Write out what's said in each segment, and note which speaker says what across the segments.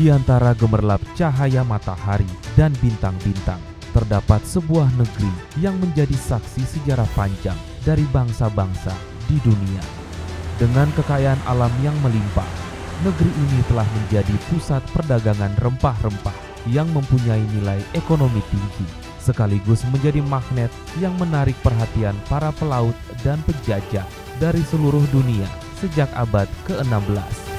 Speaker 1: Di antara gemerlap cahaya matahari dan bintang-bintang, terdapat sebuah negeri yang menjadi saksi sejarah panjang dari bangsa-bangsa di dunia. Dengan kekayaan alam yang melimpah, negeri ini telah menjadi pusat perdagangan rempah-rempah yang mempunyai nilai ekonomi tinggi, sekaligus menjadi magnet yang menarik perhatian para pelaut dan penjajah dari seluruh dunia sejak abad ke-16.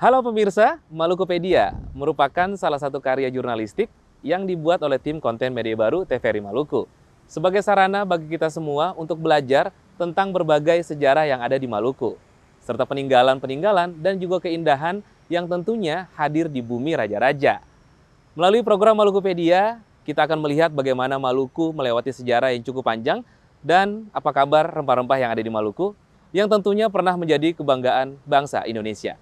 Speaker 2: Halo pemirsa, Malukupedia merupakan salah satu karya jurnalistik yang dibuat oleh tim konten media baru TVRI Maluku. Sebagai sarana bagi kita semua untuk belajar tentang berbagai sejarah yang ada di Maluku, serta peninggalan-peninggalan dan juga keindahan yang tentunya hadir di bumi raja-raja. Melalui program Malukupedia, kita akan melihat bagaimana Maluku melewati sejarah yang cukup panjang dan apa kabar rempah-rempah yang ada di Maluku yang tentunya pernah menjadi kebanggaan bangsa Indonesia.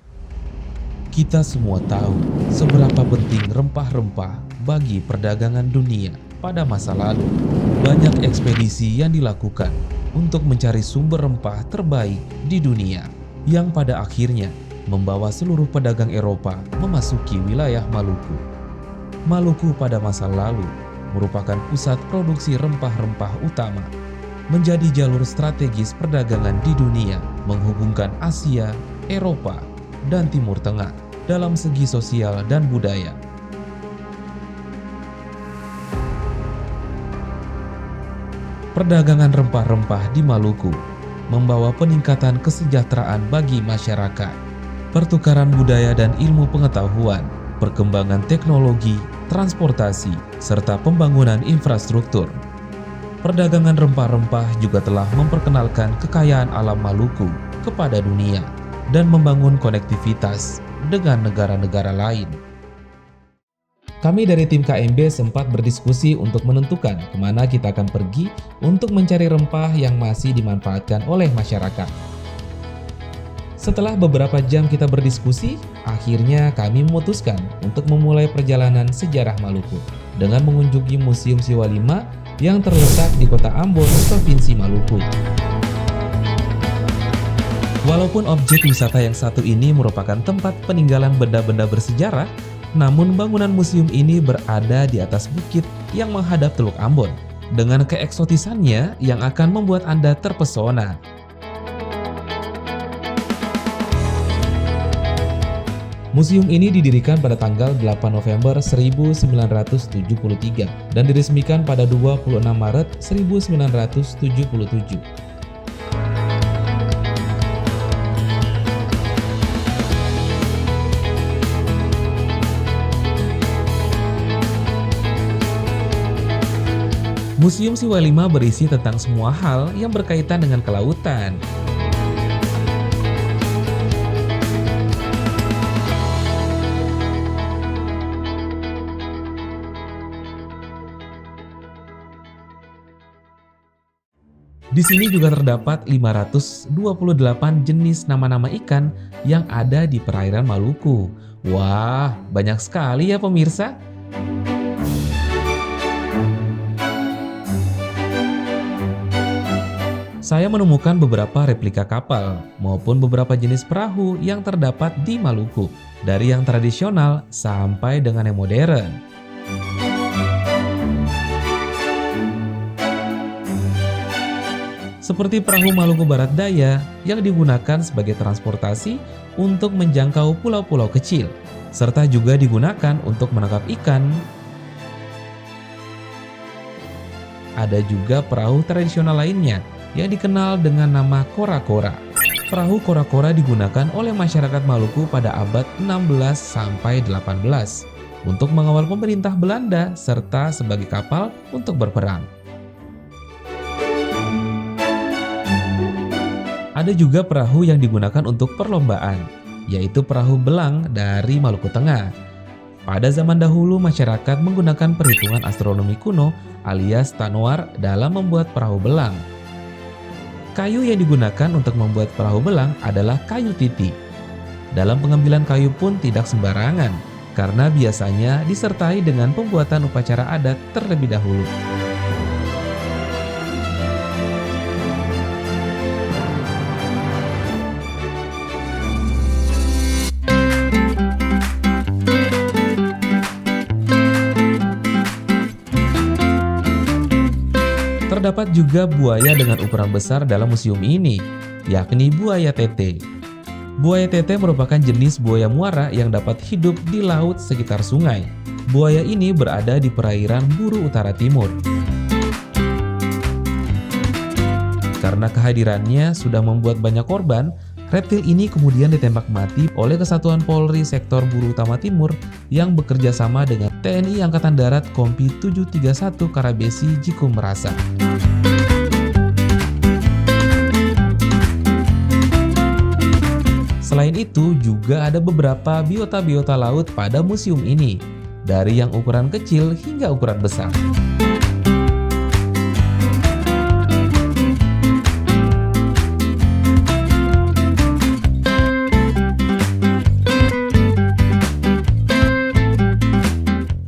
Speaker 1: Kita semua tahu seberapa penting rempah-rempah bagi perdagangan dunia. Pada masa lalu, banyak ekspedisi yang dilakukan untuk mencari sumber rempah terbaik di dunia, yang pada akhirnya membawa seluruh pedagang Eropa memasuki wilayah Maluku. Maluku pada masa lalu merupakan pusat produksi rempah-rempah utama, menjadi jalur strategis perdagangan di dunia, menghubungkan Asia, Eropa, dan Timur Tengah dalam segi sosial dan budaya. Perdagangan rempah-rempah di Maluku membawa peningkatan kesejahteraan bagi masyarakat, pertukaran budaya dan ilmu pengetahuan, perkembangan teknologi, transportasi, serta pembangunan infrastruktur. Perdagangan rempah-rempah juga telah memperkenalkan kekayaan alam Maluku kepada dunia dan membangun konektivitas dengan negara-negara lain. Kami dari tim KMB sempat berdiskusi untuk menentukan kemana kita akan pergi untuk mencari rempah yang masih dimanfaatkan oleh masyarakat. Setelah beberapa jam kita berdiskusi, akhirnya kami memutuskan untuk memulai perjalanan sejarah Maluku dengan mengunjungi Museum Siwa V yang terletak di Kota Ambon, Provinsi Maluku. Walaupun objek wisata yang satu ini merupakan tempat peninggalan benda-benda bersejarah, namun bangunan museum ini berada di atas bukit yang menghadap Teluk Ambon, dengan keeksotisannya yang akan membuat Anda terpesona. Museum ini didirikan pada tanggal 8 November 1973 dan diresmikan pada 26 Maret 1977. Museum Siwa V berisi tentang semua hal yang berkaitan dengan kelautan. Di sini juga terdapat 528 jenis nama-nama ikan yang ada di perairan Maluku. Wah, banyak sekali ya pemirsa. Saya menemukan beberapa replika kapal maupun beberapa jenis perahu yang terdapat di Maluku, dari yang tradisional sampai dengan yang modern. Seperti perahu Maluku Barat Daya yang digunakan sebagai transportasi untuk menjangkau pulau-pulau kecil, serta juga digunakan untuk menangkap ikan. Ada juga perahu tradisional lainnya yang dikenal dengan nama kora-kora. Perahu kora-kora digunakan oleh masyarakat Maluku pada abad 16 sampai 18 untuk mengawal pemerintah Belanda serta sebagai kapal untuk berperang. Ada juga perahu yang digunakan untuk perlombaan, yaitu perahu belang dari Maluku Tengah. Pada zaman dahulu, masyarakat menggunakan perhitungan astronomi kuno alias Tanuar dalam membuat perahu belang. Kayu yang digunakan untuk membuat perahu belang adalah kayu titi. Dalam pengambilan kayu pun tidak sembarangan, karena biasanya disertai dengan pembuatan upacara adat terlebih dahulu. Terdapat juga buaya dengan ukuran besar dalam museum ini, yakni buaya tete. Buaya tete merupakan jenis buaya muara yang dapat hidup di laut sekitar sungai. Buaya ini berada di perairan Buru Utara Timur. Karena kehadirannya sudah membuat banyak korban, reptil ini kemudian ditembak mati oleh Kesatuan Polri Sektor Buru Utama Timur yang bekerja sama dengan TNI Angkatan Darat Kompi 731 Karabesi Jiku Merasa. Selain itu, juga ada beberapa biota-biota laut pada museum ini, dari yang ukuran kecil hingga ukuran besar.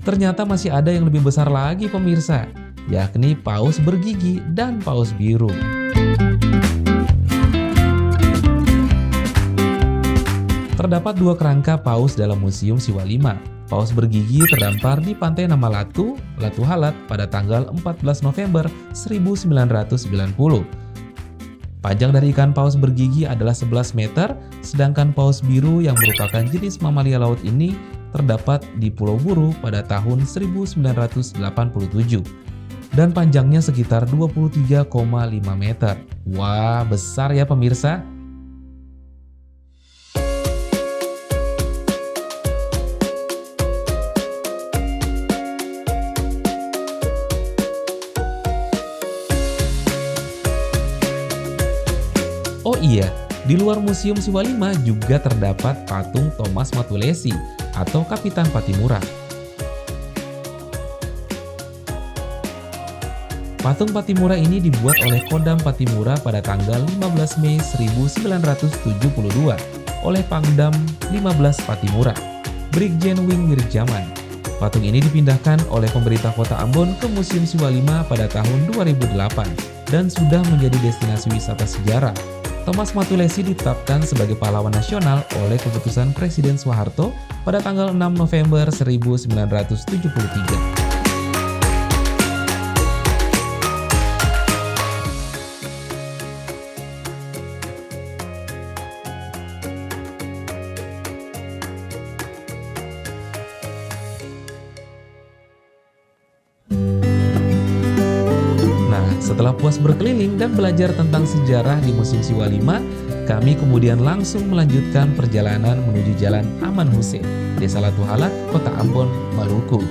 Speaker 1: Ternyata masih ada yang lebih besar lagi pemirsa, yakni paus bergigi dan paus biru. Terdapat dua kerangka paus dalam Museum Siwa 5. Paus bergigi terdampar di Pantai Namalatu, Latu Halat pada tanggal 14 November 1990. Panjang dari ikan paus bergigi adalah 11 meter, sedangkan paus biru yang merupakan jenis mamalia laut ini terdapat di Pulau Buru pada tahun 1987 dan panjangnya sekitar 23,5 meter. Wah, besar ya pemirsa. Oh iya, di luar Museum Siwa 5 juga terdapat patung Thomas Matulesi atau Kapitan Patimura. Patung Patimura ini dibuat oleh Kodam Patimura pada tanggal 15 Mei 1972 oleh Pangdam 15 Patimura, Brigjen Wing Wirjaman. Patung ini dipindahkan oleh pemerintah kota Ambon ke Museum Siwa 5 pada tahun 2008 dan sudah menjadi destinasi wisata sejarah. Thomas Matulesi ditetapkan sebagai pahlawan nasional oleh keputusan Presiden Soeharto pada tanggal 6 November 1973. Setelah puas berkeliling dan belajar tentang sejarah di Museum Siwa 5, kami kemudian langsung melanjutkan perjalanan menuju Jalan Aman Hussein, Desa Latu Halat, Kota Ambon, Maluku.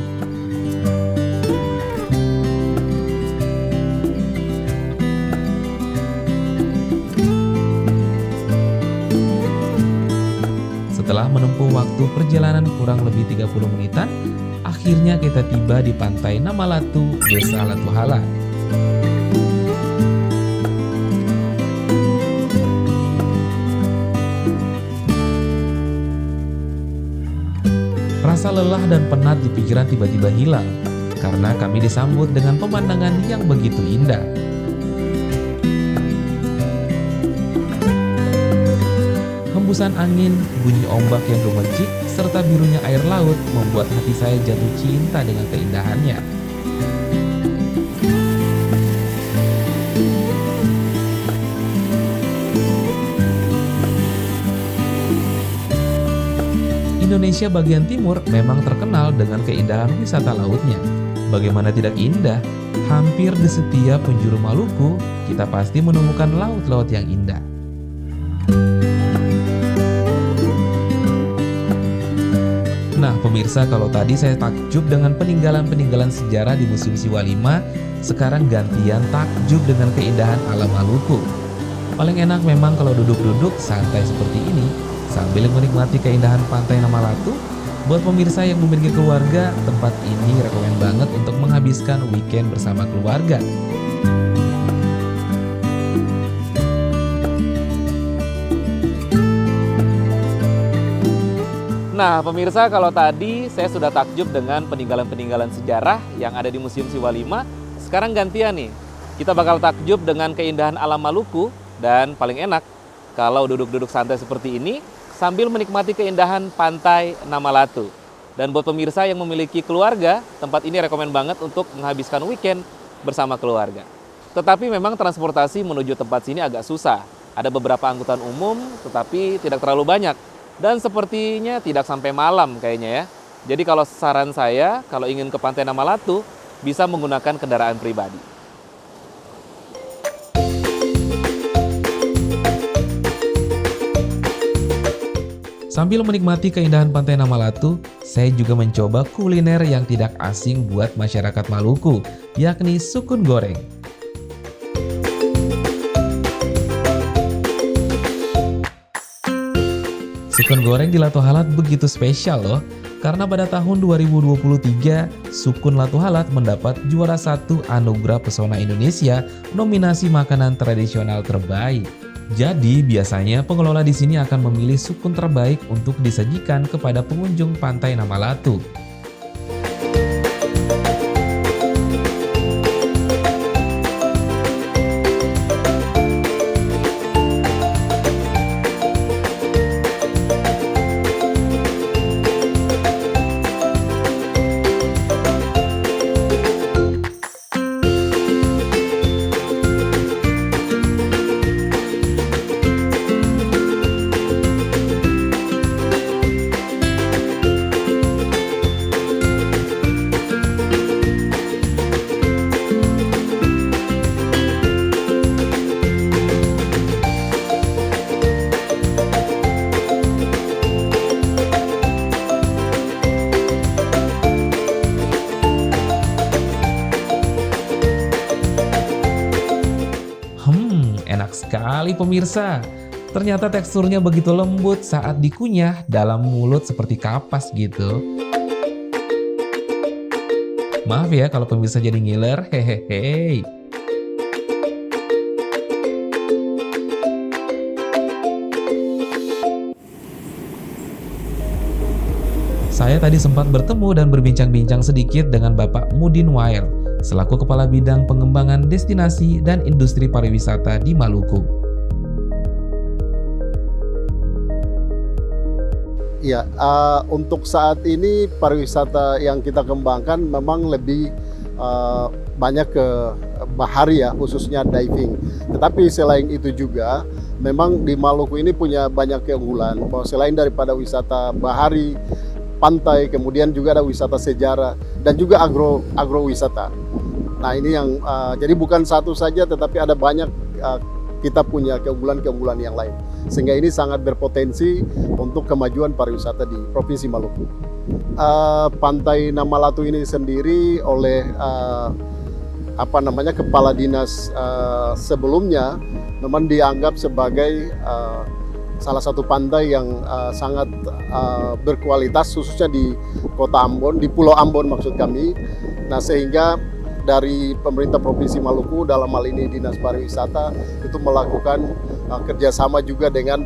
Speaker 1: Setelah menempuh waktu perjalanan kurang lebih 30 menitan, akhirnya kita tiba di Pantai Namalatu, Desa Latu Halat. Rasa lelah dan penat di pikiran tiba-tiba hilang, karena kami disambut dengan pemandangan yang begitu indah. Hembusan angin, bunyi ombak yang gemercik, serta birunya air laut membuat hati saya jatuh cinta dengan keindahannya. Indonesia bagian timur memang terkenal dengan keindahan wisata lautnya. Bagaimana tidak indah? Hampir di setiap penjuru Maluku, kita pasti menemukan laut-laut yang indah. Nah pemirsa, kalau tadi saya takjub dengan peninggalan-peninggalan sejarah di Museum Siwa 5, sekarang gantian takjub dengan keindahan alam Maluku. Paling enak memang kalau duduk-duduk santai seperti ini, sambil menikmati keindahan Pantai Namalatu. Buat pemirsa yang memiliki keluarga, tempat ini rekomen banget untuk menghabiskan weekend bersama keluarga.
Speaker 2: Nah, pemirsa, kalau tadi saya sudah takjub dengan peninggalan-peninggalan sejarah yang ada di Museum Siwa 5, sekarang gantian nih. Kita bakal takjub dengan keindahan alam Maluku, dan paling enak kalau duduk-duduk santai seperti ini sambil menikmati keindahan Pantai Namalatu. Dan buat pemirsa yang memiliki keluarga, tempat ini rekomen banget untuk menghabiskan weekend bersama keluarga. Tetapi memang transportasi menuju tempat sini agak susah. Ada beberapa angkutan umum, tetapi tidak terlalu banyak. Dan sepertinya tidak sampai malam kayaknya ya. Jadi kalau saran saya, kalau ingin ke Pantai Namalatu, bisa menggunakan kendaraan pribadi.
Speaker 1: Sambil menikmati keindahan Pantai Namalatu, saya juga mencoba kuliner yang tidak asing buat masyarakat Maluku, yakni sukun goreng. Sukun goreng di Latu Halat begitu spesial loh, karena pada tahun 2023, Sukun Latu Halat mendapat juara 1 Anugerah Pesona Indonesia nominasi makanan tradisional terbaik. Jadi biasanya pengelola di sini akan memilih sukun terbaik untuk disajikan kepada pengunjung Pantai Namalatu. Enak sekali pemirsa. Ternyata teksturnya begitu lembut saat dikunyah, dalam mulut seperti kapas gitu. Maaf ya kalau pemirsa jadi ngiler, hehehe. Saya tadi sempat bertemu dan berbincang-bincang sedikit dengan Bapak Mudin Wael, selaku Kepala Bidang Pengembangan Destinasi dan Industri Pariwisata di Maluku.
Speaker 3: Ya, untuk saat ini pariwisata yang kita kembangkan memang lebih banyak ke bahari ya, khususnya diving. Tetapi selain itu juga, memang di Maluku ini punya banyak keunggulan. Bahwa selain daripada wisata bahari, pantai, kemudian juga ada wisata sejarah dan juga agrowisata. Nah ini yang jadi bukan satu saja, tetapi ada banyak kita punya keunggulan-keunggulan yang lain. Sehingga ini sangat berpotensi untuk kemajuan pariwisata di Provinsi Maluku. Pantai Namalatu ini sendiri oleh Kepala Dinas sebelumnya memang dianggap sebagai salah satu pantai yang sangat berkualitas, khususnya di Kota Ambon, di Pulau Ambon maksud kami. Nah sehingga dari pemerintah Provinsi Maluku, dalam hal ini Dinas Pariwisata, itu melakukan kerjasama juga dengan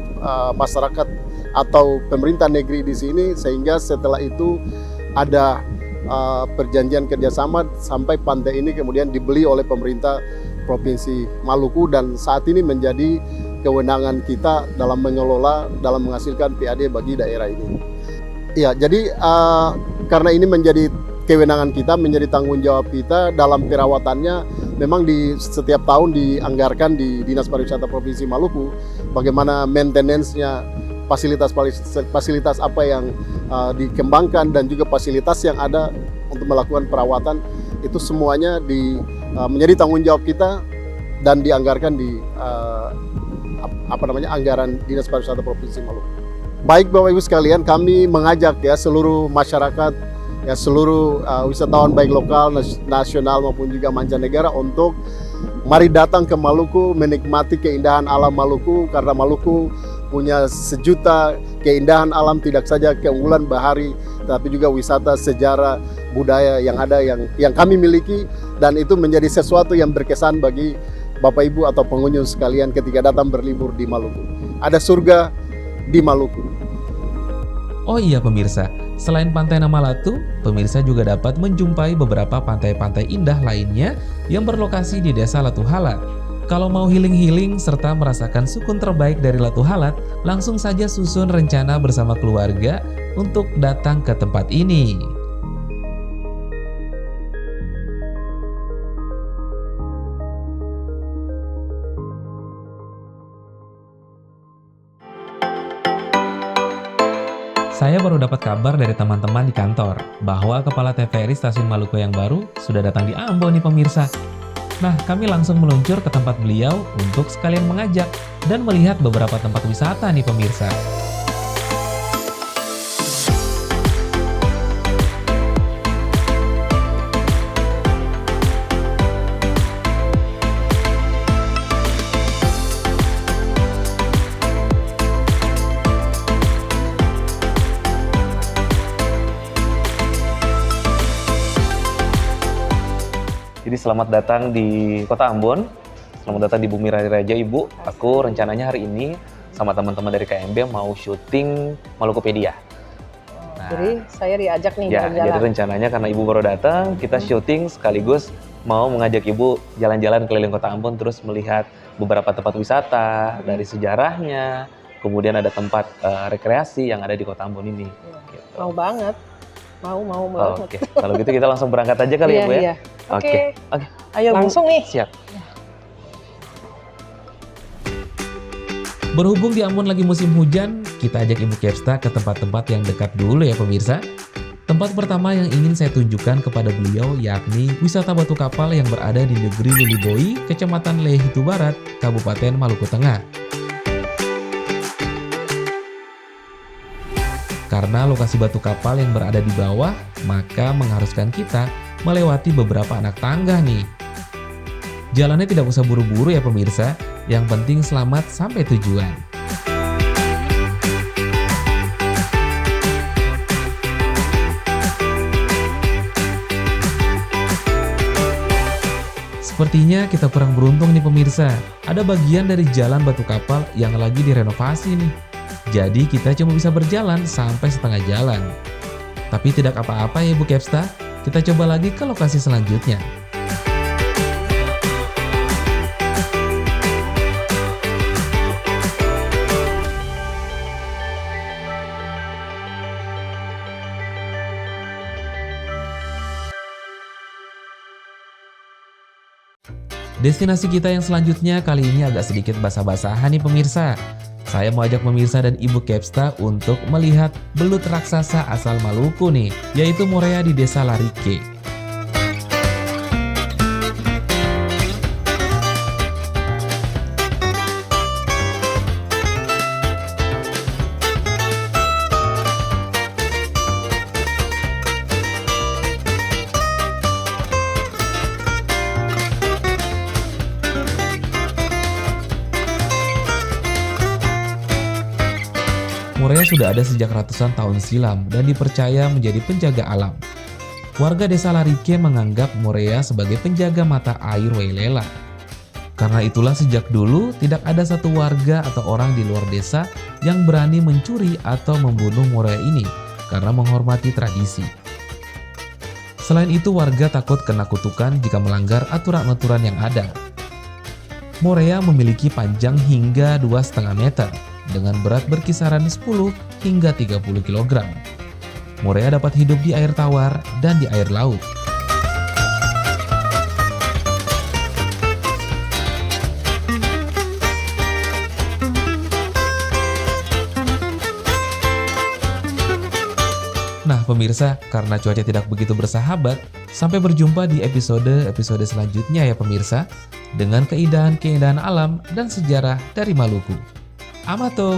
Speaker 3: masyarakat atau pemerintah negeri di sini, sehingga setelah itu ada perjanjian kerjasama sampai pantai ini kemudian dibeli oleh pemerintah Provinsi Maluku, dan saat ini menjadi kewenangan kita dalam mengelola, dalam menghasilkan PAD bagi daerah ini. Ya, jadi karena ini menjadi kewenangan kita, menjadi tanggung jawab kita dalam perawatannya, memang di setiap tahun dianggarkan di Dinas Pariwisata Provinsi Maluku bagaimana maintenance-nya, fasilitas apa yang dikembangkan dan juga fasilitas yang ada untuk melakukan perawatan, itu semuanya menjadi tanggung jawab kita dan dianggarkan di anggaran Dinas Pariwisata Provinsi Maluku. Baik Bapak Ibu sekalian, kami mengajak ya seluruh masyarakat, ya seluruh wisatawan baik lokal, nasional maupun juga mancanegara untuk mari datang ke Maluku, menikmati keindahan alam Maluku, karena Maluku punya sejuta keindahan alam, tidak saja keunggulan bahari, tapi juga wisata, sejarah, budaya yang ada yang kami miliki, dan itu menjadi sesuatu yang berkesan bagi Bapak Ibu atau pengunjung sekalian ketika datang berlibur di Maluku. Ada surga di Maluku.
Speaker 1: Oh iya pemirsa, selain Pantai Namalatu, pemirsa juga dapat menjumpai beberapa pantai-pantai indah lainnya yang berlokasi di Desa Latuhalat. Kalau mau healing-healing serta merasakan sukun terbaik dari Latuhalat, langsung saja susun rencana bersama keluarga untuk datang ke tempat ini. Saya baru dapat kabar dari teman-teman di kantor bahwa Kepala TVRI Stasiun Maluku yang baru sudah datang di Ambon nih pemirsa. Nah, kami langsung meluncur ke tempat beliau untuk sekalian mengajak dan melihat beberapa tempat wisata nih pemirsa.
Speaker 2: Jadi selamat datang di Kota Ambon, selamat datang di Bumi Raya Raja Ibu. Aku rencananya hari ini sama teman-teman dari KMB mau syuting Malukupedia. Nah,
Speaker 4: jadi saya diajak nih
Speaker 2: ya,
Speaker 4: jalan-jalan.
Speaker 2: jadi rencananya karena Ibu baru datang, kita syuting sekaligus mau mengajak Ibu jalan-jalan keliling Kota Ambon terus melihat beberapa tempat wisata dari sejarahnya, kemudian ada tempat rekreasi yang ada di Kota Ambon ini. Gitu.
Speaker 4: Mau banget. Mau banget.
Speaker 2: Oke, kalau gitu kita langsung berangkat aja kali ya Bu ya?
Speaker 4: Iya. Oke.
Speaker 2: Ayo
Speaker 4: langsung
Speaker 2: Bu.
Speaker 4: nih.
Speaker 2: Siap.
Speaker 1: Berhubung di Ambon lagi musim hujan, kita ajak Ibu Kepsta ke tempat-tempat yang dekat dulu ya pemirsa. Tempat pertama yang ingin saya tunjukkan kepada beliau yakni wisata batu kapal yang berada di negeri Liliboi, Kecamatan Lehitu Barat, Kabupaten Maluku Tengah. Karena lokasi batu kapal yang berada di bawah, maka mengharuskan kita melewati beberapa anak tangga nih. Jalannya tidak usah buru-buru ya pemirsa, yang penting selamat sampai tujuan. Sepertinya kita kurang beruntung nih pemirsa, ada bagian dari jalan batu kapal yang lagi direnovasi nih. Jadi kita cuma bisa berjalan sampai setengah jalan. Tapi tidak apa-apa ya Bu Kepsta, kita coba lagi ke lokasi selanjutnya. Destinasi kita yang selanjutnya kali ini agak sedikit basah-basahan nih pemirsa. Saya mau ajak pemirsa dan Ibu Kepsta untuk melihat belut raksasa asal Maluku nih, yaitu Morea di Desa Larike. Morea sudah ada sejak ratusan tahun silam dan dipercaya menjadi penjaga alam. Warga Desa Larike menganggap Morea sebagai penjaga mata air Wailela. Karena itulah sejak dulu tidak ada satu warga atau orang di luar desa yang berani mencuri atau membunuh Morea ini karena menghormati tradisi. Selain itu warga takut kena kutukan jika melanggar aturan-aturan yang ada. Morea memiliki panjang hingga 2,5 meter dengan berat berkisaran 10 hingga 30 kg. Morea dapat hidup di air tawar dan di air laut. Nah pemirsa, karena cuaca tidak begitu bersahabat, sampai berjumpa di episode selanjutnya ya pemirsa, dengan keindahan-keindahan alam dan sejarah dari Maluku. Amato!